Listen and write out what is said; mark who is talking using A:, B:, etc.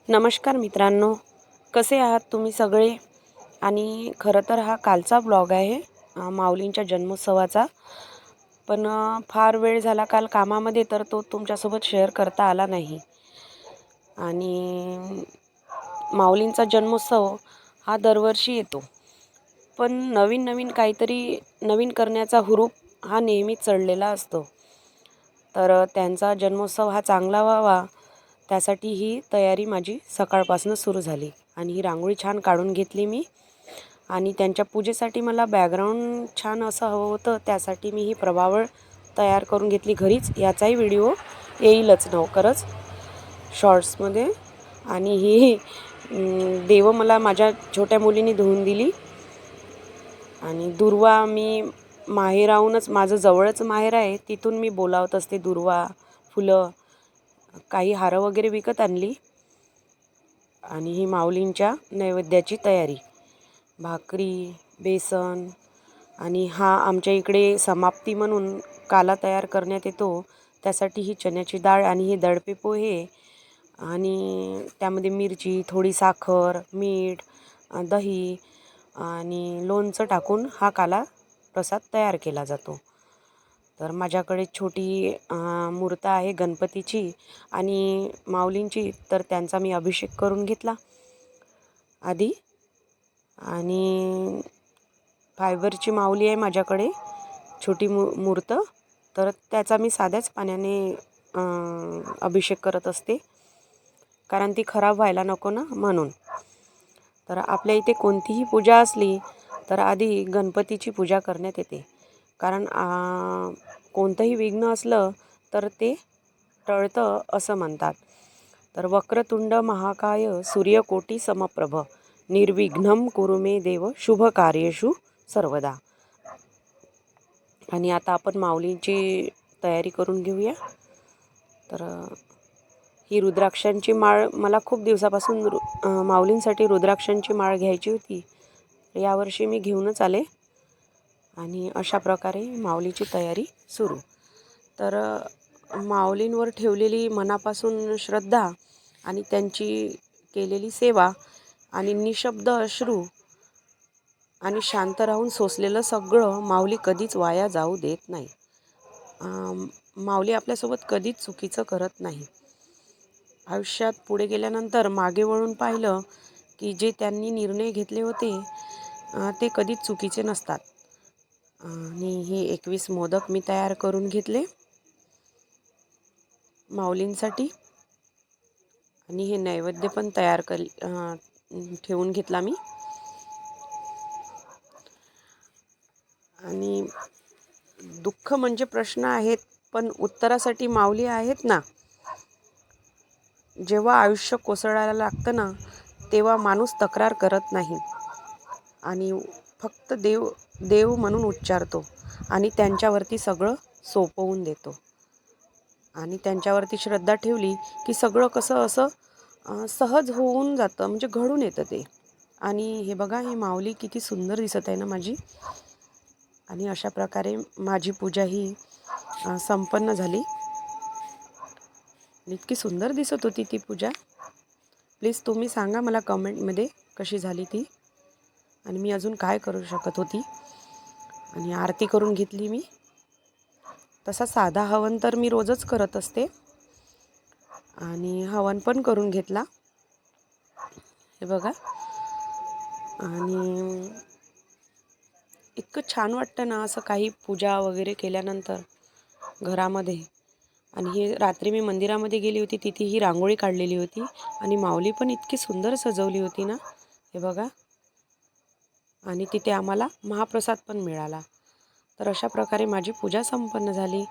A: नमस्कार मित्रांनो, कसे आहात तुम्ही सगळे? आणि खरं तर हा कालचा ब्लॉग आहे माऊलींच्या जन्मोत्सवाचा. पण फार वेळ झाला काल कामामध्ये, तर तो तुमच्यासोबत शेअर करता आला नाही. आणि माऊलींचा जन्मोत्सव हा दरवर्षी येतो, पण नवीन नवीन काहीतरी नवीन करण्याचा हुरूप हा नेहमीच चढलेला असतो. तर त्यांचा जन्मोत्सव हा चांगला व्हावा त्यासाठी ही तयारी माझी सकाळपासून सुरू झाली. आणि ही रांगोळी छान काढून घेतली मी. आणि त्यांच्या पूजेसाठी मला बॅकग्राऊंड छान असं हवं होतं, त्यासाठी मी ही प्रभावळ तयार करून घेतली घरीच. याचाही व्हिडिओ येईलच लवकरच शॉर्ट्समध्ये. आणि ही देव मला माझ्या छोट्या मुलीने धुवून दिली. आणि दुर्वा मी माहेराहूनच, माझं जवळच माहेर आहे, तिथून मी बोलावत असते दुर्वा, फुलं, काही हारं वगैरे विकत आणली. आणि ही माऊलींच्या नैवेद्याची तयारी, भाकरी, बेसन. आणि हा आमच्या इकडे समाप्ती म्हणून काला तयार करण्यात येतो, त्यासाठी ही चण्याची डाळ आणि हे दडपे पोहे आणि त्यामध्ये मिरची, थोडी साखर, मीठ, दही आणि लोणचं टाकून हा काला प्रसाद तयार केला जातो. तर माझ्याकडे छोटी मूर्त आहे गणपतीची आणि माऊलींची, तर त्यांचा मी अभिषेक करून घेतला आधी. आणि फायबरची माऊली आहे माझ्याकडे, छोटी मूर्त, तर त्याचा मी साध्याच पाण्याने अभिषेक करत असते, कारण ती खराब व्हायला नको ना, म्हणून. तर आपल्या इथे कोणतीही पूजा असली तर आधी गणपतीची पूजा करण्यात येते, कारण कोणतंही विघ्न असलं तर ते टळतं असं म्हणतात. तर वक्रतुंड महाकाय सूर्यकोटी समप्रभ निर्विघ्नं कुरु मे देव शुभ कार्येषु सर्वदा. आणि आता आपण माऊलींची तयारी करून घेऊया. तर ही रुद्राक्षांची माळ मला खूप दिवसापासून माऊलींसाठी रुद्राक्षांची माळ घ्यायची होती, यावर्षी मी घेऊनच आले. आणि अशा प्रकारे माऊलीची तयारी सुरू. तर माऊलींवर ठेवलेली मनापासून श्रद्धा आणि त्यांची केलेली सेवा आणि निशब्द अश्रू आणि शांत राहून सोसलेलं सगळं माऊली कधीच वाया जाऊ देत नाही. माऊली आपल्यासोबत कधीच चुकीचं करत नाही. आयुष्यात पुढे गेल्यानंतर मागे वळून पाहिलं की जे त्यांनी निर्णय घेतले होते ते कधीच चुकीचे नसतात. आणि हे 21 मोदक मी तयार करून घेतले माऊलींसाठी. आणि हे नैवेद्य पण तयार ठेवून घेतला मी. आणि दुःख म्हणजे प्रश्न आहेत, पण उत्तरासाठी माऊली आहेत ना. जेव्हा आयुष्य कोसळायला लागतं ना, तेव्हा माणूस तक्रार करत नाही आणि फक्त देव देव म्हणून उच्चारतो आणि त्यांच्यावरती सगळं सोपवून देतो. आणि त्यांच्यावरती श्रद्धा ठेवली की सगळं कसं असं सहज होऊन जातं, म्हणजे घडून येतं ते. आणि हे बघा, ही माऊली किती सुंदर दिसत आहे ना माझी. आणि अशा प्रकारे माझी पूजा ही संपन्न झाली. इतकी सुंदर दिसत होती ती पूजा. प्लीज तुम्ही सांगा मला कमेंटमध्ये कशी झाली ती, आणि मी अजून काय करू शकत होती. आणि आरती करून घेतली मी. तसा साधा हवन तर मी रोजच करत असते, आणि हवन पण करून घेतला, हे बघा. आणि इतकं छान वाटतं ना असं काही पूजा वगैरे केल्यानंतर घरामध्ये. आणि हे रात्री मी मंदिरामध्ये गेली होती, तिथे ही रांगोळी काढलेली होती आणि माऊली पण इतकी सुंदर सजवली होती ना, हे बघा. आणि तिथे आम्हाला महाप्रसाद पण मिळाला. तर अशा प्रकारे माझी पूजा संपन्न झाली.